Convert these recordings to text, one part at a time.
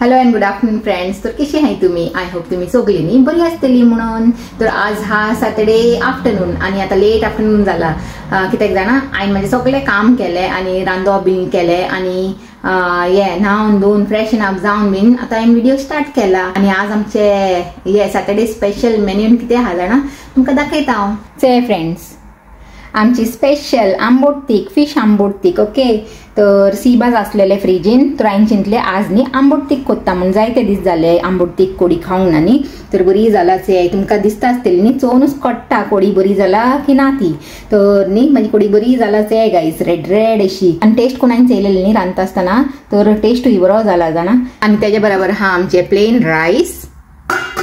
Hello and good afternoon friends. तर कशी आहे तुम्ही? आय होप तुम्ही सगळी न्ही बरी आसतली म्हणून. तर आज हा सॅटर्डे आफ्टरनून आणि आता लेट आफ्टरनून जाला. कित्याक जाणा हांवें म्हजें सगळें काम केलें आनी रांदप बीन केलें आनी न्हावन धुवन फ्रेशन अप जावन बीन आतां हांवें व्हिडिओ स्टार्ट केला. आनी आज आमचे सॅटर्डे स्पेशल मेन्यून कितें आहा जाणा तुमकां दाखयता हांव. चल फ्रेंड्स, आमची स्पेशल आंबोट तीख, फिश आंबोट तीख. ओके, तर सीबाज आसलेले फ्रिजीन, तर हांवें चिंतलें आज न्ही आंबोट तीख कोत्ता म्हणून जायते दीस जाले आंबोट तीख कोडी खावंक ना न्ही. तर बरी जाला चेय, तुमकां दिसता आसतली न्ही चोवनूच कळटा कोडी बरी जाला की ना ती. तर न्ही म्हाजी कोडी बरी जाला चेय गायस, रेड रेड अशी. आनी टेस्ट कोण हांवें चेयलेली न्ही रांदता आसतना, तर टेस्टूय बरो जाला जाणा. आनी तेज्या बरोबर हा आमचे प्लेन रायस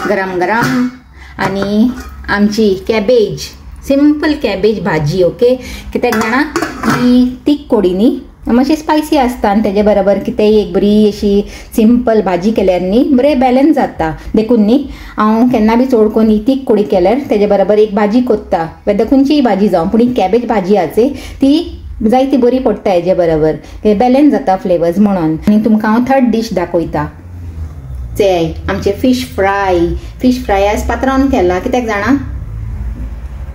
गरम गरम आनी आमची कॅबेज, सिंपल कॅबेज भाजी. ओके, कित्याक जाणा ही तीख कोडी न्ही मातशी स्पायसी आसता आनी तेजे बरोबर कितेंय एक बरी अशी सिंपल भाजी केल्यार न्ही बरें बॅलन्स जाता. देखून न्ही हांव केन्ना बी चड करून ही तीख कोडी केल्यार तेजे बरोबर एक भाजी कोत्ता, वेदर खंयचीय भाजी जावं, पूण ही कॅबेज भाजी आसा ती जायती बरी पडटा हेजे बरोबर, बॅलन्स जाता फ्लेवर्स म्हणून. आनी तुमकां हांव थर्ड डीश दाखयता. चेय आमचे फिश फ्राय आज पात्रांवन केला. कित्याक जाणा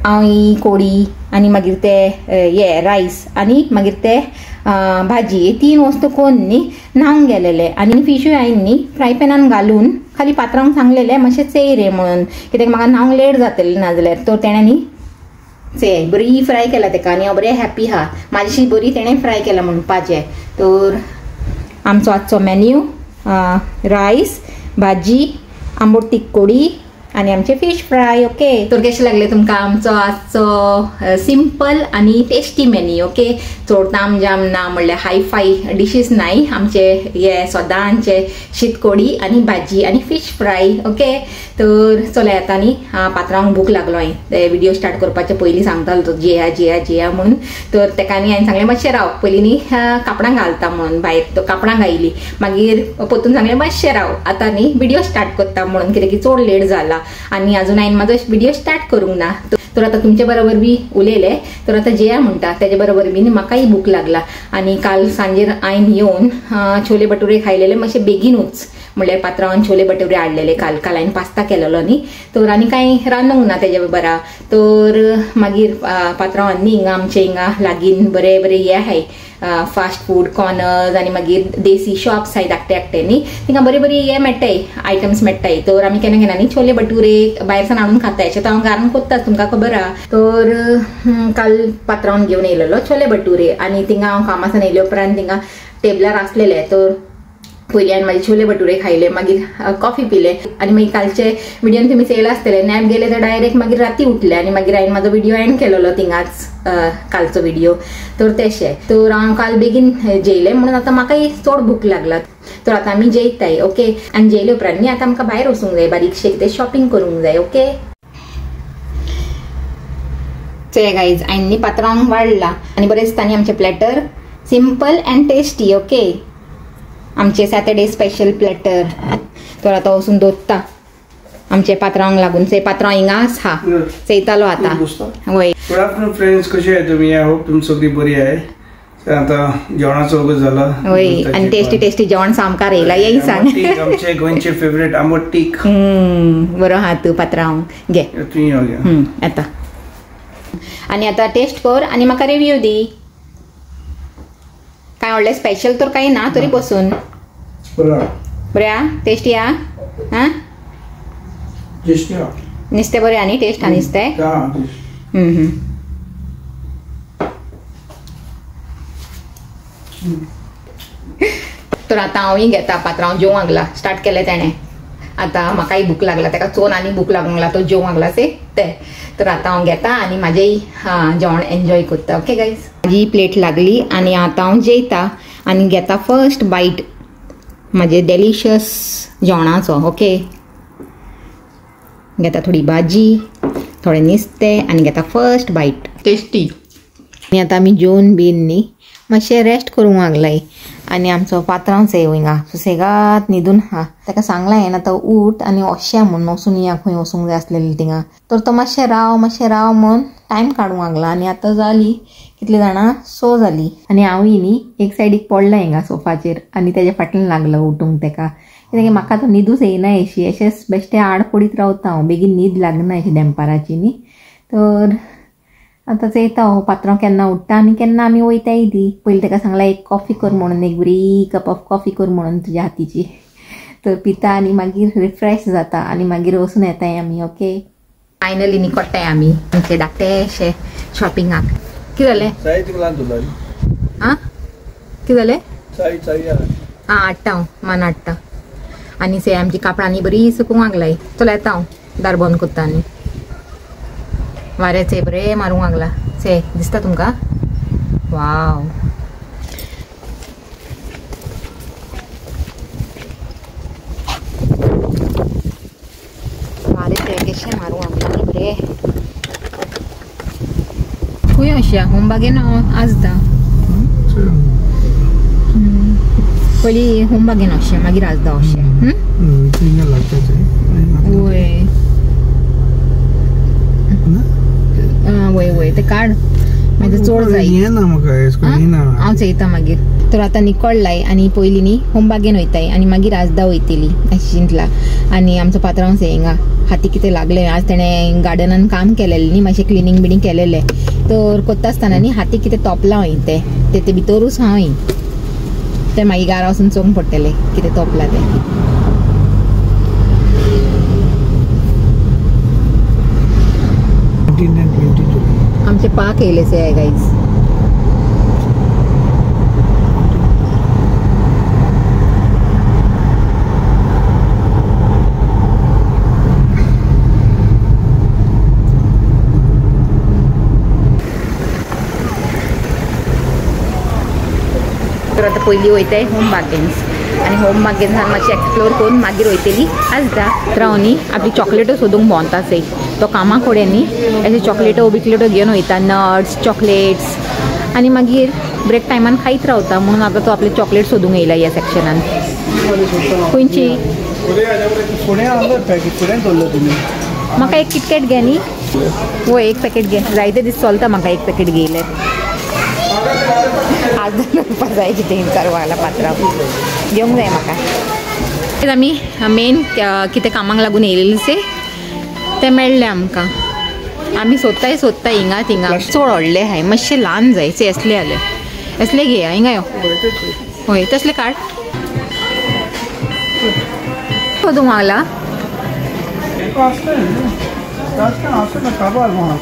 हांव ही कोडी आनी मागीर ते रायस आनी मागीर ते भाजी हे तीन वस्तू कोण न्ही न्हावंक गेलेले आनी फिशूय हांवें न्ही फ्राय पॅनान घालून खाली पात्रांक सांगलेले मातशें चेय रे म्हणून, कित्याक म्हाका न्हावंक लेट जातलें नाजाल्यार. तर तेणें न्ही चेय बरी फ्राय केला तेका आनी हांव बरें हॅप्पी आहा म्हाजीशी बरी तेणें फ्राय केला म्हणपाचें. तर आमचो आजचो मेन्यू रायस, भाजी, आंबोट तीख कोडी आणि आमचे फिश फ्राय. ओके, तर कशें लागले तुमकां आमचो आजचो सिंपल आणि टेस्टी मेन्यू. ओके, चड ताम जाम ना म्हणल्यार हाय फाय डिशीस नाही आमचे सदांचे शीत कोडी आणि भाजी आणि फिश फ्राय. ओके, तर चला आता न्ही पात्रांक भूक लागलो. हांवें व्हिडिओ स्टार्ट करपाचे पयलीं सांगतालो तो जिया म्हणून. तर तेका न्ही हांवें सांगलें मातशें राव, पयलीं न्ही कापडां घालता म्हणून भायर. तो कापडां घायली, मागीर परतून सांगलें मातशें राव आतां न्ही व्हिडिओ स्टार्ट करता म्हणून, कित्याक की चड लेट जाला आणि अजून हांवें म्हाजो व्हिडिओ स्टार्ट करूंक ना. तर आता तुमच्या बरोबर बी उलयले, तर आता जेया म्हणटा तेजे बरोबर बी म्हाकाय भूक लागला. आणि काल सांजेर हांवें येवन छोले भटुरे खायलेले मातशे बेगीनूच, म्हणल्यार पात्रांवान छोले भटुरे हाडलेले काल हांवें पास्ता केलेलो न्ही. तर आनी कांय रांदूंक ना तेजे बरा. तर मागीर पात्रांवान न्ही आमचे हिंगा लागीं बरे बरे आहाय फास्ट फूड कॉर्नर्स आनी मागीर देसी शॉप्स आहाय धाकटे न्ही, तिंगा बरी बरी मेळटाय आयटम्स मेळटाय. तर आमी केन्ना केन्ना न्ही छोले भटुरे भायर सावन हाडून खाताय, अशें हांव घरान कोत्ताच तुमकां खबर आहा. तर काल पात्रांवान घेवन येयलेलो छोले भटुरे आनी तिंगा हांव कामासान येयले उपरांत तिंगा टेबलार आसलेले. तर पयलीं हांवें म्हाजे छोले भटुरे खायले, मागीर कॉफी पिले आनी मागीर कालचे व्हिडिओन तुमी चेयला आसतले नॅप गेले तर डायरेक्ट मागीर राती उठले आनी मागीर हांवें म्हाजो व्हिडिओ एंड केलेलो थिंगाच कालचो व्हिडिओ. तर तेशें, तर हांव काल बेगीन जेयलें म्हणून आतां म्हाकाय चड भूक लागला. तर आतां आमी जेयताय. ओके, आनी जेयले उपरांत न्ही आतां आमकां भायर वचूंक जाय, बारीकशें कितें शॉपिंग करूंक जाय. ओके, चल गायज हांवें न्ही पात्रांक वाडला आनी बरें दिसता न्ही आमचें platter simple and tasty. Okay, आमचे सॅटर्डे स्पेशल प्लॅटर. तर आतां वचून दोत्ता आमचे पात्रांक लागून. चय पात्रांव हिंगाच हा चयतालो आतां. वय गुड आफ्टरनून फ्रेंड्स, कशी आहे तुम्ही? आय होप तुमी सगळी बरी आहे. आता जेवणाचं वगैरे झालं. वय आणि टेस्टी जेवण सामकार येयला. येई सांग आमचे गोंयचे फेवरेट आंबट तीख. बरो हा तू पात्रांव घे तुम्ही आता. आणि आता टेस्ट कर आणि म्हाका रिव्ह्यू दी. काय व्हडलें स्पेशल तर काही ना तरी बसून बऱ्या टेस्टी हा. नुस्तें बरें आनी टेस्ट हा नुस्तें. तर आतां हांवूय घेता पात्रांव जेवंक लागला. स्टार्ट केलें तेणें, आतां म्हाकाय भूक लागला, तेका चोवन आनी भूक लागूंक लागला, तो जेवंक लागला से ते. तर आतां हांव घेता आनी म्हाजेंय जेवण एन्जॉय करता. ओके गायज, म्हाजी प्लेट लागली आनी आतां हांव जेयता आनी घेता फर्स्ट बायट म्हाजे डेलिशियस जेवणाचो. ओके, घेता थोडी भाजी, थोडें नुस्तें आनी घेता फर्स्ट बायट टेस्टी. आनी आतां आमी जेवन बीन न्ही मातशें रेस्ट करूंक लागलाय. आनी आमचो पात्रांव चंय हिंगा सुसेगाद न्हिदून हा. ताका सांगलां हांवें आतां उठ आनी वचया म्हणून वचून या खंय वचूंक जाय आसलेलें थिंगा. तर तो मातशें राव म्हणून टायम काडूंक लागला. आनी आतां जाली कितली जाणां 6 जाली आनी हांवूय न्ही एक सायडीक पडला हिंगा सोफाचेर आनी तेज्या फाटल्यान लागलो उठूंक तेका. कित्याक म्हाका तो न्हिदूच येयना अशी अशेंच बेश्टें आड पडीत रावता हांव बेगीन न्हीद लागना अशी दनपाराची न्ही. तर आतां चयता हांव पात्रांव केन्ना उठटा आनी केन्ना आमी वयताय दी. पयलीं ताका सांगलां एक कॉफी कर म्हणून, एक बरी कप ऑफ कॉफी कर म्हणून तुज्या हातीची. तर पिता आनी मागीर रिफ्रेश जाता आनी मागीर वचून येताय आमी. ओके फायनली निकोडटाय आमी आमचे धाकटेशे शॉपिंगाक. कितें जालें? आं कितें जालें? आं हाडटा हांव मान हाडटा. आनी से आमची कापडांनी बरी सुकूंक लागलाय. चलो येता हांव दार बंद करता आनी. वारेचे बरें मारूंक लागला. से दिसता तुमकां? वाव वारेचे कशें मारूंक लागला बरें. खंय अशें होमबागेन आजदा पयलीं होमबागेन अशें मागीर आजदा अशें. वय वय वय ते काड मागीर चोड जाय. हांव चयता मागीर. तर आतां निकोडलाय आनी पयलीं न्ही होमबागेन वयताय आनी मागीर आजदा वयतली अशें चिंतला. आनी आमचो पात्रांव हिंगा हाती कितें लागलें. आज तेणें गार्डनान काम केलेलें न्ही, मातशें क्लिनींग बिनींग केलेलें. तर कोत्ता आसतना न्ही हाती कितें तोपलां हय ते भितरूच हांव ते मागीर घरा वचून चोवंक पडटलें कितें तोपलां तें. आमचे पाक येयले से गाईज. तर आतां पयलीं वयताय होम बागेन्स आनी होम बागेन्सान मातशें एक्सप्लोर करून मागीर वयतली आजदा. तर हांव न्ही आपली चॉकलेटो सोदूंक भोंवता सै. तो कामाक फुडें न्ही अशें चॉकलेटो बिकलेटो घेवन वयता, नट्स चॉकलेट्स आनी मागीर ब्रेक टायमान खायत रावता. म्हणून आतां तो आपले चॉकलेट सोदूंक येयला ह्या सेक्शनान. खंयची? म्हाका एक किटकॅट घे न्ही. वो एक पॅकेट घे. जायते दीस चलता म्हाका एक पॅकेट घेयले. आज करपाक जाय कितें विचारूंक लागला पात्रांव. घेवंक जाय म्हाका. आमी मेन कितें कामाक लागून येयलेली से ते मेळ्ळे आमकां. आमी सोदताय हिंगा थिंगा. चड व्हडले हाय मातशें ल्हान जाय से असले जाले. असले घे हिंगा यो. हय तसले काड. सोदूंक लागला.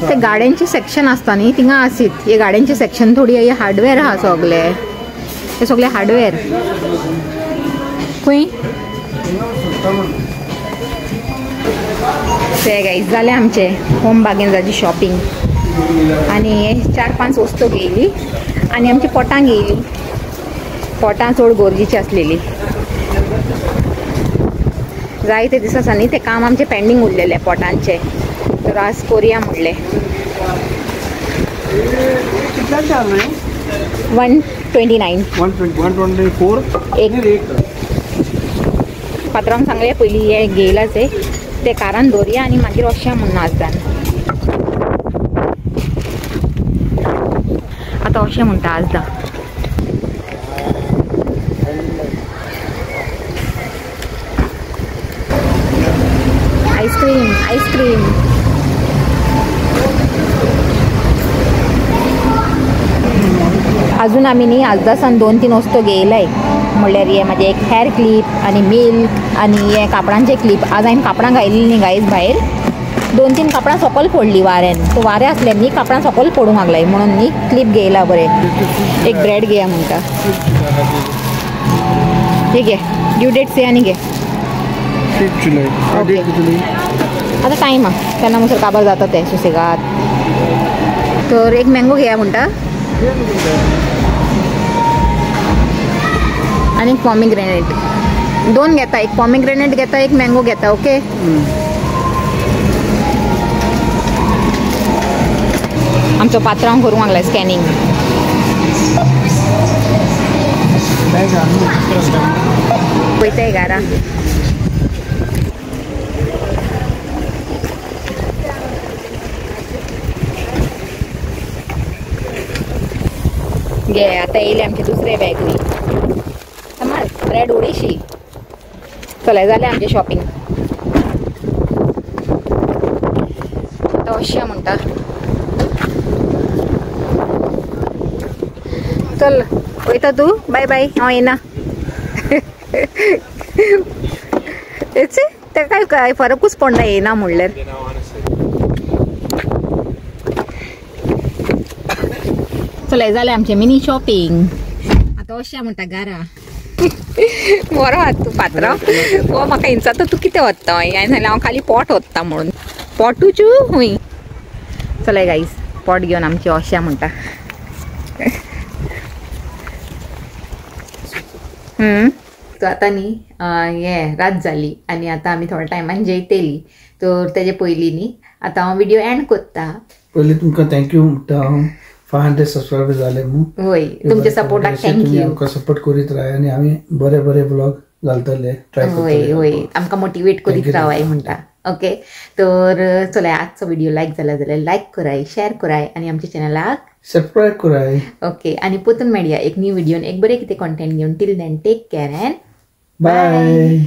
ते गाड्यांचे सेक्शन आसता न्ही थिंगा आसीत. हे गाड्यांचे सेक्शन थोडी हे हार्डवेअर आहा सगळे. हे सगळे हार्डवेअर. खंय ते गाईज जालें आमचे होम बागेन जाची शॉपिंग. आनी हे 4-5 वस्तू घेयली आनी आमची पोटां घेयली. पोटां चड गरजेची आसलेली. जायते दिसांनी ते काम आमचे पेंडींग उरलेले पोटांचे. तर आज कोरिया म्हणले. 129 एक पात्रांक सांगले पयलीं हे घेयलाच ते कारान दवरया आनी मागीर वचया म्हणून आजदान. आतां अशें म्हणटा आजदा. Ice cream ice cream. अजून आमी न्ही आजदासान 2-3 वस्तू घेयलाय. म्हणल्यार हे म्हाजे एक हेअर क्लिप आनी मिल्क आनी हे कापडांचे क्लिप. आज हांवें कापडां घायली न्ही गायज भायर. 2-3 कापडां सकयल फोडली वाऱ्यान. तो वारें आसले न्ही कापडां सकयल फोडूंक लागलाय म्हणून न्ही क्लिप घेयला बरें. एक ब्रेड घेया म्हणटा. हे घे ड्यू डेट से आनी घे. ओके आतां टायम आहा तेन्ना म्हणसर काबार जाता ते सुसेगाद. तर एक मँगो घेया म्हणटा आनी एक पॉमिग्रेनेट. 2 घेता. एक पॉमिग्रेनेट घेता एक मँगो घेता. ओके आमचो पात्रांव करूंक लागला स्कॅनिंग. पळयताय घरा. घे आता येयले आमचे दुसरे बॅग. ब्रेड 250. चला जालें आमचें शॉपिंग. आतां अशें म्हणटा चल वयता तूं. Bye bye. हांव येना. तेका काय फरकूच पडना येना म्हणल्यार. चला जालें आमचें मिनी शॉपिंग. आतां अशें म्हणटा घरा. बरो आहात तूं पात्रांव. हो म्हाका हिंचाता तूं कितें व्हरता हांवें नाल्यार हांव खाली पोट व्हरता म्हणून. पोटूच्यो हूंय. चला गाईस पोट घेवन आमचें अशें म्हणटा. तो आतां न्ही हें रात जाली आनी आतां आमी थोड्या टायमान जेयतेली. तर तेजे पयलीं न्ही आतां हांव व्हिडिओ एंड कोत्ता. पयलीं तुमकां थँक्यू म्हणटा हांव. 500 सबस्क्रायबर जाले म्हणून. होय तुमच्या सपोर्टाक थँक्यू. आमकां सपोर्ट करीत राहा आनी आमी बरे बरे ब्लॉग घालतले. ट्राय होय होय आमकां मोटिवेट करीत रावाय म्हणटा. ओके तर चला आजचो व्हिडिओ लायक जाला जाल्यार लायक कराय, शेअर कराय आनी आमच्या चॅनलाक सबस्क्रायब कराय. ओके आनी परतून मेळया एक न्यू व्हिडिओन एक बरें कितें कॉन्टेंट घेवन. Till then take care and bye.